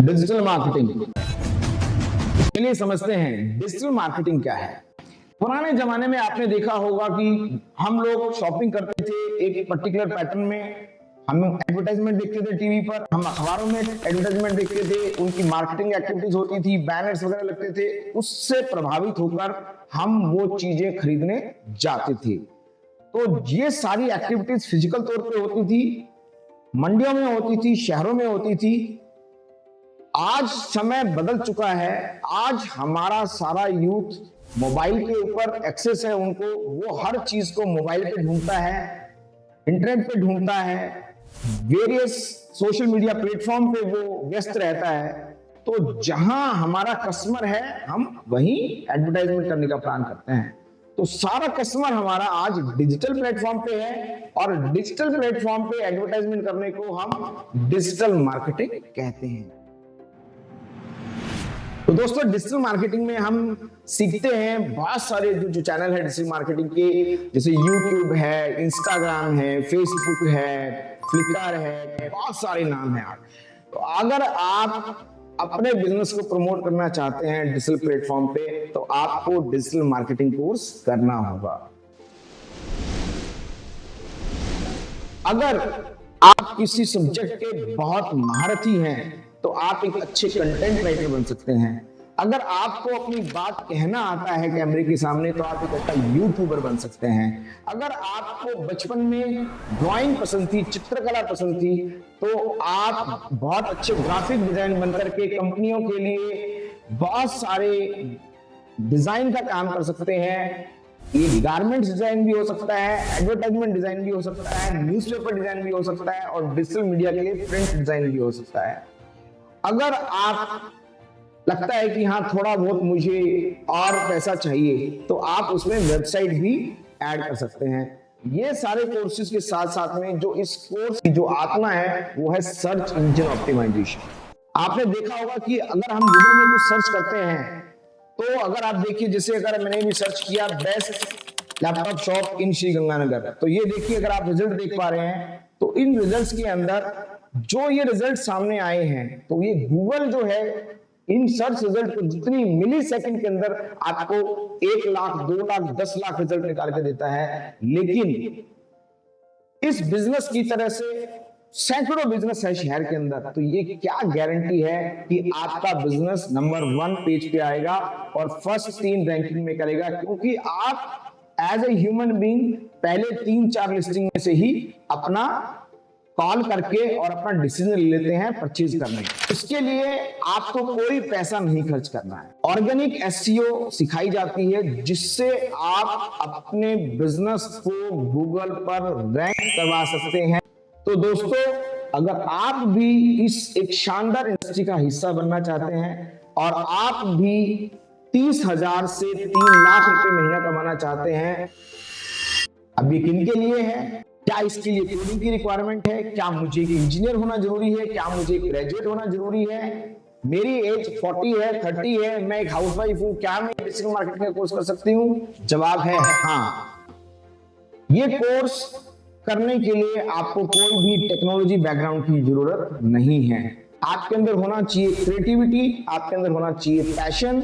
Digital marketing. चलिए समझते हैं डिजिटल मार्केटिंग क्या है। पुराने जमाने में आपने देखा होगा कि हम लोग शॉपिंग करते थे एक पर्टिकुलर पैटर्न में, हम एडवर्टाइजमेंट देखते थे टीवी पर, हम अखबारों में एडवर्टाइजमेंट देखते थे, उनकी मार्केटिंग एक्टिविटीज होती थी, बैनर्स वगैरह लगते थे, उससे प्रभावित होकर हम वो चीजें खरीदने जाते थे। तो ये सारी एक्टिविटीज फिजिकल तौर पे होती थी, मंडियों में होती थी, शहरों में होती थी। आज समय बदल चुका है, आज हमारा सारा यूथ मोबाइल के ऊपर एक्सेस है उनको, वो हर चीज को मोबाइल पे ढूंढता है, इंटरनेट पे ढूंढता है, वेरियस सोशल मीडिया प्लेटफॉर्म पे वो व्यस्त रहता है। तो जहां हमारा कस्टमर है हम वहीं एडवर्टाइजमेंट करने का प्लान करते हैं। तो सारा कस्टमर हमारा आज डिजिटल प्लेटफॉर्म पे है और डिजिटल प्लेटफॉर्म पे एडवर्टाइजमेंट करने को हम डिजिटल मार्केटिंग कहते हैं। तो दोस्तों डिजिटल मार्केटिंग में हम सीखते हैं बहुत सारे जो चैनल है डिजिटल मार्केटिंग के, जैसे यूट्यूब है, इंस्टाग्राम है, फेसबुक है, फ्लिकर है, बहुत सारे नाम हैं आज। तो अगर आप अपने बिजनेस को प्रमोट करना चाहते हैं डिजिटल प्लेटफॉर्म पे तो आपको डिजिटल मार्केटिंग कोर्स करना होगा। अगर आप किसी सब्जेक्ट के बहुत महारथी हैं तो आप एक अच्छे कंटेंट राइटर बन सकते हैं। अगर आपको अपनी बात कहना आता है कैमरे के सामने तो आप एक अच्छा यूट्यूबर बन सकते हैं। अगर आपको बचपन में ड्राइंग पसंद थी, चित्रकला पसंद थी, तो आप बहुत अच्छे ग्राफिक डिजाइन बनकर के कंपनियों के लिए बहुत सारे डिजाइन का काम कर सकते हैं। ये गारमेंट्स डिजाइन भी हो सकता है, एडवर्टाइजमेंट डिजाइन भी हो सकता है, न्यूज़पेपर डिजाइन भी हो सकता है और डिजिटल मीडिया के लिए प्रिंट डिजाइन भी हो सकता है। अगर आप लगता है कि हाँ थोड़ा बहुत मुझे और पैसा चाहिए तो आप उसमें वेबसाइट भी ऐड कर सकते हैं। ये सारे कोर्सेज के साथ साथ में जो इस कोर्स की जो आत्मा है वो है सर्च इंजन ऑप्टिमाइजेशन। आपने देखा होगा कि अगर हम गूगल में कुछ सर्च करते हैं तो अगर आप देखिए, जैसे अगर मैंने भी सर्च किया best laptop shop in Shri Ganganagar, तो ये देखिए अगर आप रिजल्ट देख पा रहे हैं तो इन रिजल्ट्स के अंदर जो ये रिजल्ट सामने आए हैं तो ये गूगल जो है इन सर्च रिजल्ट को जितनी मिली सेकंड के अंदर आपको 1 लाख 2 लाख 10 लाख रिजल्ट निकाल के देता है। लेकिन इस बिजनेस की तरह से सैकड़ों बिजनेस है शहर के अंदर, तो ये क्या गारंटी है कि आपका बिजनेस नंबर 1 पेज पे आएगा और फर्स्ट 3 रैंकिंग में करेगा, क्योंकि आप एज ए ह्यूमन बीइंग पहले 3-4 लिस्टिंग में से ही अपना कॉल करके और अपना डिसीजन ले लेते हैं परचेज करने का। इसके लिए आपको कोई पैसा नहीं खर्च करना है। ऑर्गेनिक एसईओ सिखाई जाती है जिससे आप अपने बिजनेस को गूगल पर रैंक करवा सकते हैं। तो दोस्तों अगर आप भी इस एक शानदार इंडस्ट्री का हिस्सा बनना चाहते हैं और आप भी 30,000 से 3 लाख रुपए महीना कमाना चाहते हैं, अब ये किनके लिए है? क्या इसके लिए कोडिंग की रिक्वायरमेंट है? क्या मुझे एक इंजीनियर होना जरूरी है? क्या मुझे एक ग्रेजुएट होना जरूरी है? मेरी एज 40 है, 30 है, मैं एक हाउसवाइफ हूं, क्या मैं डिजिटल मार्केटिंग का कोर्स कर सकती हूं? जवाब है हाँ। ये कोर्स करने के लिए आपको कोई भी टेक्नोलॉजी बैकग्राउंड की जरूरत नहीं है। आपके अंदर होना चाहिए क्रिएटिविटी, आपके अंदर होना चाहिए पैशन।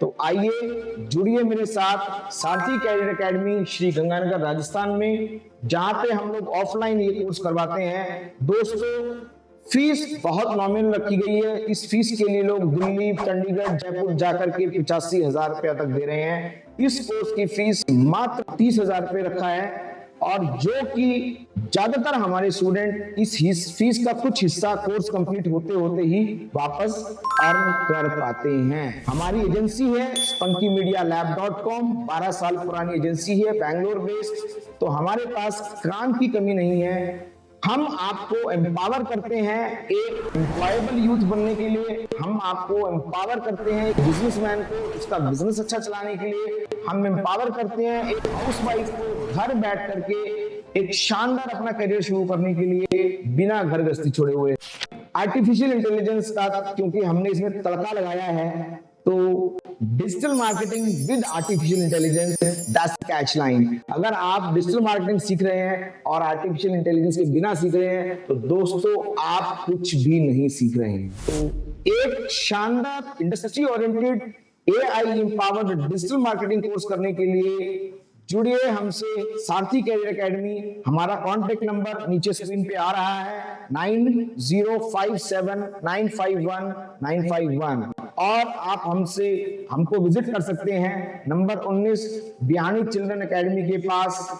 तो आइए जुड़िए मेरे साथ सारथी कैरियर एकेडमी श्री गंगानगर राजस्थान में, जहां पे हम लोग ऑफलाइन ये कोर्स करवाते हैं। दोस्तों फीस बहुत नॉमिनल रखी गई है। इस फीस के लिए लोग दिल्ली, चंडीगढ़, जयपुर जाकर के 85,000 रुपया तक दे रहे हैं। इस कोर्स की फीस मात्र 30,000 रुपये रखा है और जो कि ज्यादातर हमारे स्टूडेंट इस फीस का कुछ हिस्सा कोर्स कंप्लीट होते होते ही वापस अर्न कर पाते हैं। हमारी एजेंसी है spunkymedia.com, 12 साल पुरानी एजेंसी है, बैंगलोर बेस्ड। तो हमारे पास काम की कमी नहीं है। हम आपको एम्पावर करते हैं एक एम्प्लॉयबल यूथ बनने के लिए। हम आपको एम्पावर करते हैं एक बिजनेसमैन को उसका बिजनेस अच्छा चलाने के लिए। हम एम्पावर करते हैं एक हाउसवाइफ को घर बैठ करके एक शानदार अपना करियर शुरू करने के लिए बिना घर गृहस्थी छोड़े हुए। आर्टिफिशियल इंटेलिजेंस का क्योंकि हमने इसमें तड़का लगाया है, तो digital marketing with artificial intelligence, that's the catch line. अगर आप डिजिटल मार्केटिंग सीख रहे हैं और आर्टिफिशियल इंटेलिजेंस के बिना सीख रहे हैं तो दोस्तों आप कुछ भी नहीं सीख रहे हैं। तो एक शानदार industry oriented AI empowered digital marketing course करने के लिए जुड़िए हमसे सारथी कैरियर एकेडमी। हमारा कॉन्टेक्ट नंबर नीचे स्क्रीन पे आ रहा है 9057951951 और आप हमको विजिट कर सकते हैं नंबर 19 बिहानी चिल्ड्रन एकेडमी के पास,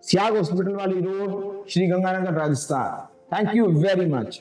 सियाग हॉस्पिटल वाली road, Shri Ganganagar, Rajasthan. Thank you very much.